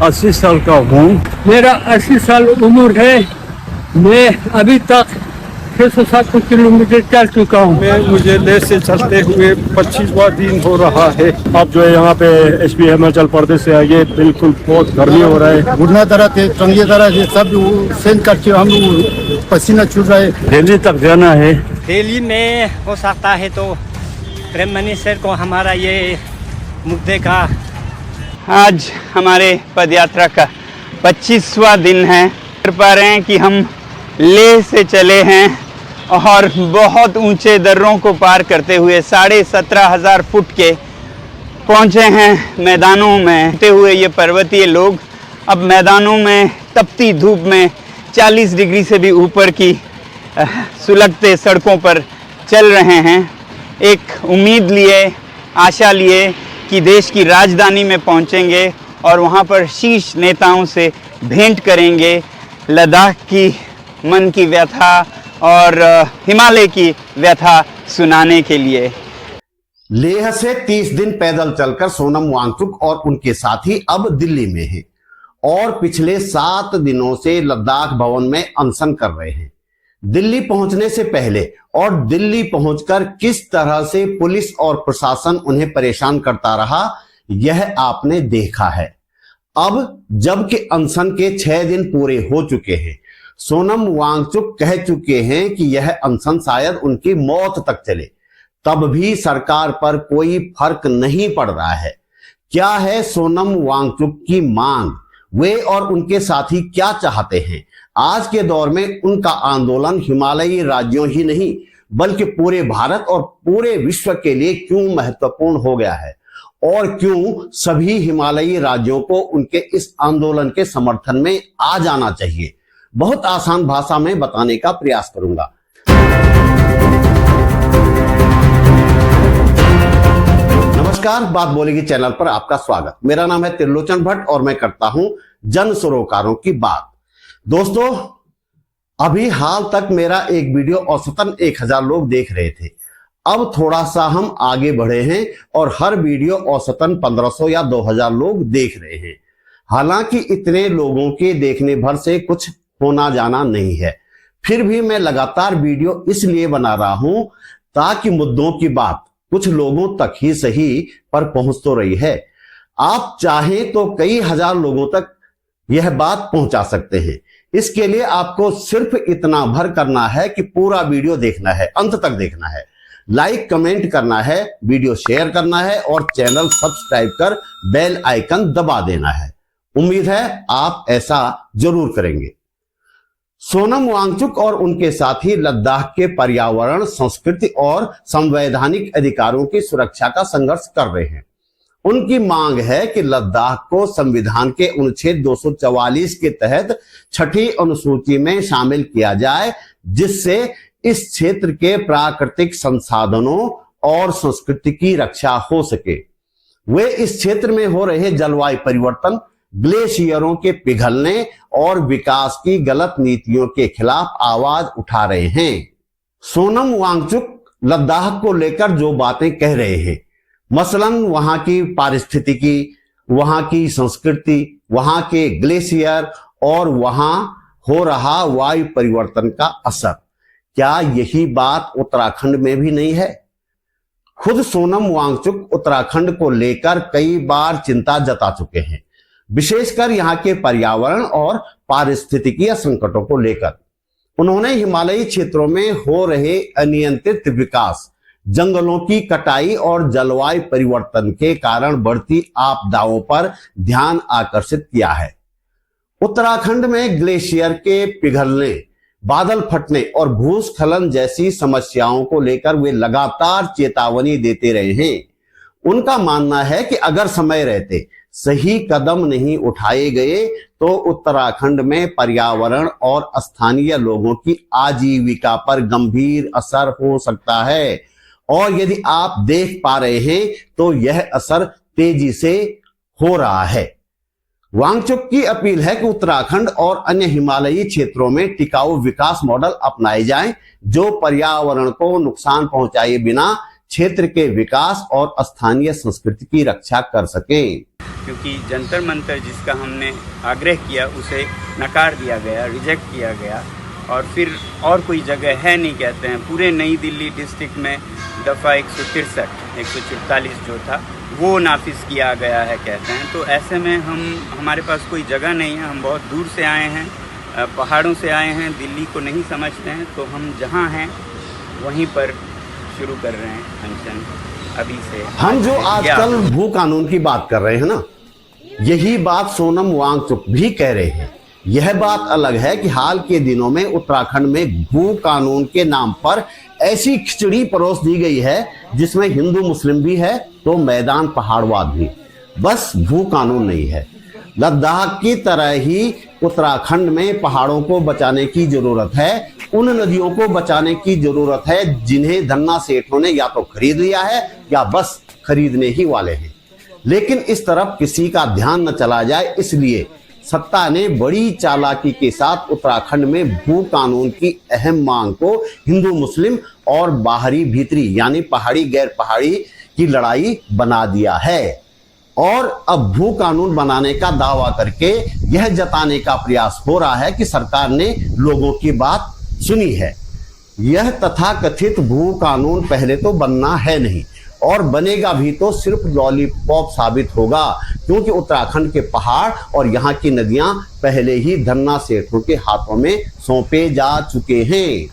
80 साल का हूँ। मेरा 80 साल उम्र है। मैं अभी तक 600-700 किलोमीटर चल चुका हूँ। मुझे लेह से चलते हुए 25वां दिन हो रहा है। अब जो है यहाँ पे एसपी हिमाचल प्रदेश से आए, बिल्कुल बहुत गर्मी हो रहा है। घुटना दर्द है, टंगे दर्द है, सब सेंध करके हम पसीना छूट रहा है। दिल्ली तक जाना है। दिल्ली में हो सकता है तो प्राइम मिनिस्टर को हमारा ये मुद्दे का। आज हमारे पदयात्रा का 25वां दिन है। कर पा रहे हैं कि हम लेह से चले हैं और बहुत ऊंचे दर्रों को पार करते हुए 17,500 फुट के पहुंचे हैं मैदानों में। होते हुए ये पर्वतीय लोग अब मैदानों में तपती धूप में 40 डिग्री से भी ऊपर की सुलगते सड़कों पर चल रहे हैं। एक उम्मीद लिए, आशा लिए कि देश की राजधानी में पहुंचेंगे और वहां पर शीर्ष नेताओं से भेंट करेंगे, लद्दाख की मन की व्यथा और हिमालय की व्यथा सुनाने के लिए। लेह से 30 दिन पैदल चलकर सोनम वांगचुक और उनके साथी अब दिल्ली में हैं और पिछले 7 दिनों से लद्दाख भवन में अनशन कर रहे हैं। दिल्ली पहुंचने से पहले और दिल्ली पहुंचकर किस तरह से पुलिस और प्रशासन उन्हें परेशान करता रहा, यह आपने देखा है। अब जबकि अनशन के 6 दिन पूरे हो चुके हैं, सोनम वांगचुक कह चुके हैं कि यह अनशन शायद उनकी मौत तक चले, तब भी सरकार पर कोई फर्क नहीं पड़ रहा है। क्या है सोनम वांगचुक की मांग? वे और उनके साथी क्या चाहते हैं? आज के दौर में उनका आंदोलन हिमालयी राज्यों ही नहीं बल्कि पूरे भारत और पूरे विश्व के लिए क्यों महत्वपूर्ण हो गया है और क्यों सभी हिमालयी राज्यों को उनके इस आंदोलन के समर्थन में आ जाना चाहिए, बहुत आसान भाषा में बताने का प्रयास करूंगा। नमस्कार, बात बोलेगी चैनल पर आपका स्वागत। मेरा नाम है त्रिलोचन भट्ट और मैं करता हूं जन सरोकारों की बात। दोस्तों, अभी हाल तक मेरा एक वीडियो औसतन 1000 लोग देख रहे थे। अब थोड़ा सा हम आगे बढ़े हैं और हर वीडियो औसतन 1500 या 2000 लोग देख रहे हैं। हालांकि इतने लोगों के देखने भर से कुछ होना जाना नहीं है, फिर भी मैं लगातार वीडियो इसलिए बना रहा हूं ताकि मुद्दों की बात कुछ लोगों तक ही सही पर पहुंच तो रही है। आप चाहें तो कई हजार लोगों तक यह बात पहुंचा सकते हैं। इसके लिए आपको सिर्फ इतना भर करना है कि पूरा वीडियो देखना है, अंत तक देखना है, लाइक कमेंट करना है, वीडियो शेयर करना है और चैनल सब्सक्राइब कर बेल आइकन दबा देना है। उम्मीद है आप ऐसा जरूर करेंगे। सोनम वांगचुक और उनके साथी लद्दाख के पर्यावरण, संस्कृति और संवैधानिक अधिकारों की सुरक्षा का संघर्ष कर रहे हैं। उनकी मांग है कि लद्दाख को संविधान के अनुच्छेद 244 के तहत 6ठी अनुसूची में शामिल किया जाए, जिससे इस क्षेत्र के प्राकृतिक संसाधनों और संस्कृति की रक्षा हो सके। वे इस क्षेत्र में हो रहे जलवायु परिवर्तन, ग्लेशियरों के पिघलने और विकास की गलत नीतियों के खिलाफ आवाज उठा रहे हैं। सोनम वांगचुक लद्दाख को लेकर जो बातें कह रहे हैं, मसलन वहां की पारिस्थितिकी, वहां की संस्कृति, वहां के ग्लेशियर और वहां हो रहा वायु परिवर्तन का असर, क्या यही बात उत्तराखंड में भी नहीं है? खुद सोनम वांगचुक उत्तराखंड को लेकर कई बार चिंता जता चुके हैं, विशेषकर यहाँ के पर्यावरण और पारिस्थितिकीय संकटों को लेकर। उन्होंने हिमालयी क्षेत्रों में हो रहे अनियंत्रित विकास, जंगलों की कटाई और जलवायु परिवर्तन के कारण बढ़ती आपदाओं पर ध्यान आकर्षित किया है। उत्तराखंड में ग्लेशियर के पिघलने, बादल फटने और भूस्खलन जैसी समस्याओं को लेकर वे लगातार चेतावनी देते रहे हैं। उनका मानना है कि अगर समय रहते सही कदम नहीं उठाए गए तो उत्तराखंड में पर्यावरण और स्थानीय लोगों की आजीविका पर गंभीर असर हो सकता है और यदि आप देख पा रहे हैं तो यह असर तेजी से हो रहा है। वांगचुक की अपील है कि उत्तराखंड और अन्य हिमालयी क्षेत्रों में टिकाऊ विकास मॉडल अपनाए जाएं, जो पर्यावरण को नुकसान पहुंचाए बिना क्षेत्र के विकास और स्थानीय संस्कृति की रक्षा कर सकें। क्योंकि जंतर मंतर जिसका हमने आग्रह किया उसे नकार दिया गया, रिजेक्ट किया गया। और फिर और कोई जगह है नहीं कहते हैं, पूरे नई दिल्ली डिस्ट्रिक्ट में दफ़ा 143 जो था वो नाफिज किया गया है कहते हैं। तो ऐसे में हमारे पास कोई जगह नहीं है, हम बहुत दूर से आए हैं, पहाड़ों से आए हैं, दिल्ली को नहीं समझते हैं, तो हम जहाँ हैं वहीं पर शुरू कर रहे हैं अनशन अभी से। हम जो आजकल भू कानून की बात कर रहे हैं ना, यही बात सोनम वांगचुक भी कह रहे हैं। यह बात अलग है कि हाल के दिनों में उत्तराखंड में भू कानून के नाम पर ऐसी खिचड़ी परोस दी गई है जिसमें हिंदू मुस्लिम भी है तो मैदान पहाड़वाद भी, बस भू कानून नहीं है। लद्दाख की तरह ही उत्तराखंड में पहाड़ों को बचाने की जरूरत है, उन नदियों को बचाने की जरूरत है जिन्हें धन्ना सेठों ने या तो खरीद लिया है या बस खरीदने ही वाले हैं। लेकिन इस तरफ किसी का ध्यान न चला जाए, इसलिए सत्ता ने बड़ी चालाकी के साथ उत्तराखंड में भू कानून की अहम मांग को हिंदू मुस्लिम और बाहरी भीतरी यानी पहाड़ी गैर पहाड़ी की लड़ाई बना दिया है। और अब भू कानून बनाने का दावा करके यह जताने का प्रयास हो रहा है कि सरकार ने लोगों की बात सुनी है। यह तथाकथित भू कानून पहले तो बनना है नहीं, और बनेगा भी तो सिर्फ लॉलीपॉप साबित होगा, क्योंकि उत्तराखंड के पहाड़ और यहाँ की नदियां पहले ही धन्ना सेठों के हाथों में सौंपे जा चुके हैं।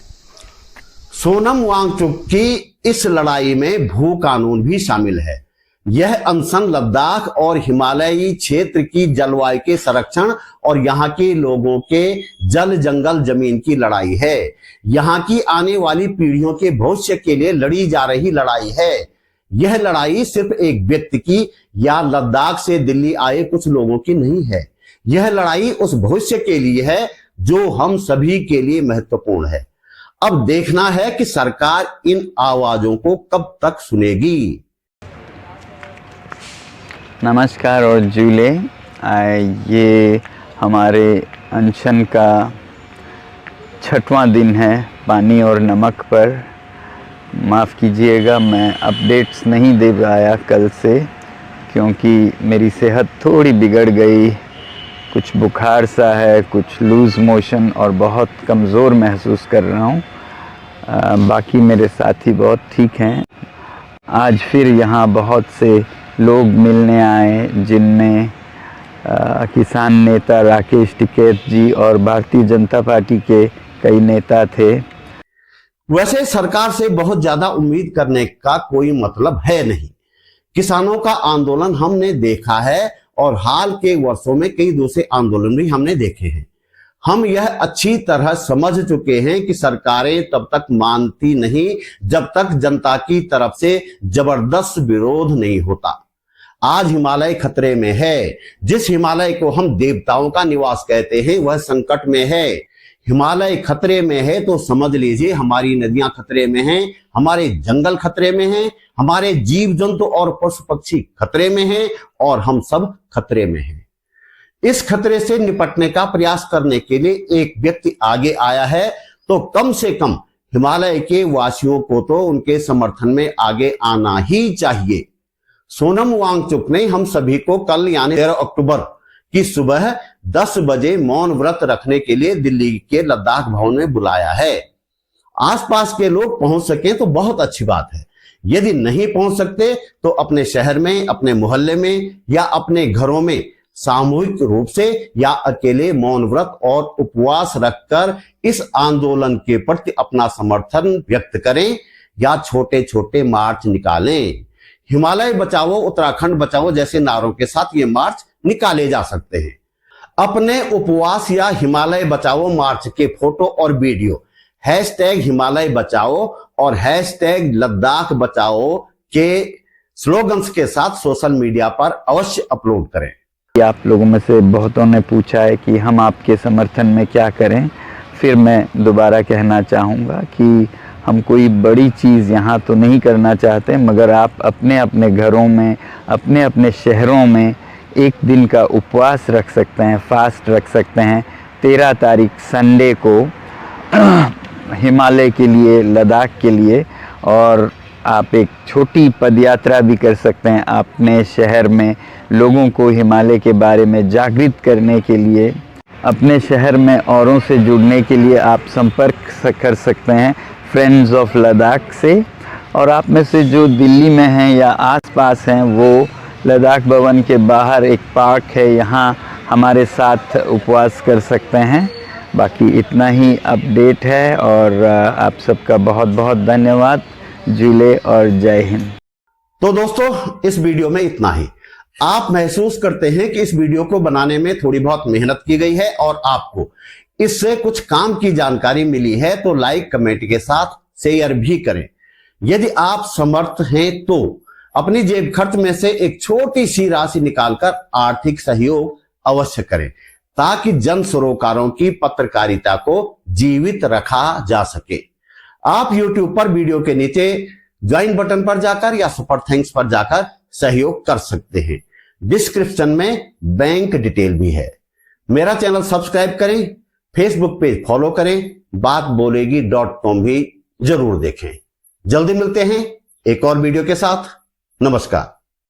सोनम वांगचुक की इस लड़ाई में भू कानून भी शामिल है। यह अनशन लद्दाख और हिमालयी क्षेत्र की जलवायु के संरक्षण और यहाँ के लोगों के जल जंगल जमीन की लड़ाई है। यहाँ की आने वाली पीढ़ियों के भविष्य के लिए लड़ी जा रही लड़ाई है। यह लड़ाई सिर्फ एक व्यक्ति की या लद्दाख से दिल्ली आए कुछ लोगों की नहीं है। यह लड़ाई उस भविष्य के लिए है जो हम सभी के लिए महत्वपूर्ण है। अब देखना है कि सरकार इन आवाजों को कब तक सुनेगी। नमस्कार और जूले, ये हमारे अनशन का 6वां दिन है पानी और नमक पर। माफ़ कीजिएगा मैं अपडेट्स नहीं दे पाया कल से, क्योंकि मेरी सेहत थोड़ी बिगड़ गई, कुछ बुखार सा है, कुछ लूज़ मोशन और बहुत कमज़ोर महसूस कर रहा हूँ। बाकी मेरे साथी बहुत ठीक हैं। आज फिर यहाँ बहुत से लोग मिलने आए, जिनमें किसान नेता राकेश टिकैत जी और भारतीय जनता पार्टी के कई नेता थे। वैसे सरकार से बहुत ज्यादा उम्मीद करने का कोई मतलब है नहीं। किसानों का आंदोलन हमने देखा है और हाल के वर्षों में कई दूसरे आंदोलन भी हमने देखे हैं। हम यह अच्छी तरह समझ चुके हैं कि सरकारें तब तक मानती नहीं जब तक जनता की तरफ से जबरदस्त विरोध नहीं होता। आज हिमालय खतरे में है। जिस हिमालय को हम देवताओं का निवास कहते हैं वह संकट में है। हिमालय खतरे में है तो समझ लीजिए हमारी नदियां खतरे में हैं, हमारे जंगल खतरे में हैं, हमारे जीव जंतु और पशु पक्षी खतरे में हैं और हम सब खतरे में हैं। इस खतरे से निपटने का प्रयास करने के लिए एक व्यक्ति आगे आया है तो कम से कम हिमालय के वासियों को तो उनके समर्थन में आगे आना ही चाहिए। सोनम वांगचुक ने हम सभी को कल यानी 13 अक्टूबर की सुबह 10 बजे मौन व्रत रखने के लिए दिल्ली के लद्दाख भवन में बुलाया है। आसपास के लोग पहुंच सके तो बहुत अच्छी बात है। यदि नहीं पहुंच सकते तो अपने शहर में, अपने मोहल्ले में या अपने घरों में सामूहिक रूप से या अकेले मौन व्रत और उपवास रखकर इस आंदोलन के प्रति अपना समर्थन व्यक्त करें या छोटे छोटे मार्च निकालें। हिमालय बचाओ, उत्तराखंड बचाओ जैसे नारों के साथ ये मार्च निकाले जा सकते हैं। अपने उपवास या हिमालय बचाओ मार्च के फोटो और वीडियो #हिमालय बचाओ और #लद्दाख बचाओ के स्लोगन्स के साथ सोशल मीडिया पर अवश्य अपलोड करें। आप लोगों में से बहुतों ने पूछा है कि हम आपके समर्थन में क्या करें। फिर मैं दोबारा कहना चाहूँगा कि हम कोई बड़ी चीज़ यहाँ तो नहीं करना चाहते, मगर आप अपने अपने घरों में, अपने अपने शहरों में एक दिन का उपवास रख सकते हैं, फास्ट रख सकते हैं। 13 तारीख संडे को हिमालय के लिए, लद्दाख के लिए, और आप एक छोटी पदयात्रा भी कर सकते हैं अपने शहर में। लोगों को हिमालय के बारे में जागृत करने के लिए, अपने शहर में औरों से जुड़ने के लिए आप संपर्क कर सकते हैं फ्रेंड्स ऑफ लद्दाख से। और आप में से जो दिल्ली में हैं या आसपास हैं, वो लद्दाख भवन के बाहर एक पार्क है, यहाँ हमारे साथ उपवास कर सकते हैं। बाकी इतना ही अपडेट है और आप सबका बहुत बहुत धन्यवाद। जिले और जय हिंद। तो दोस्तों, इस वीडियो में इतना ही। आप महसूस करते हैं कि इस वीडियो को बनाने में थोड़ी बहुत मेहनत की गई है और आपको इससे कुछ काम की जानकारी मिली है, तो लाइक कमेंट के साथ शेयर भी करें। यदि आप समर्थ हैं तो अपनी जेब खर्च में से एक छोटी सी राशि निकालकर आर्थिक सहयोग अवश्य करें, ताकि जन सरोकारों की पत्रकारिता को जीवित रखा जा सके। आप YouTube पर वीडियो के नीचे ज्वाइन बटन पर जाकर या सुपर थैंक्स पर जाकर सहयोग कर सकते हैं। डिस्क्रिप्शन में बैंक डिटेल भी है। मेरा चैनल सब्सक्राइब करें, फेसबुक पेज फॉलो करें, बातबोलेगी.com भी जरूर देखें। जल्दी मिलते हैं एक और वीडियो के साथ। नमस्कार।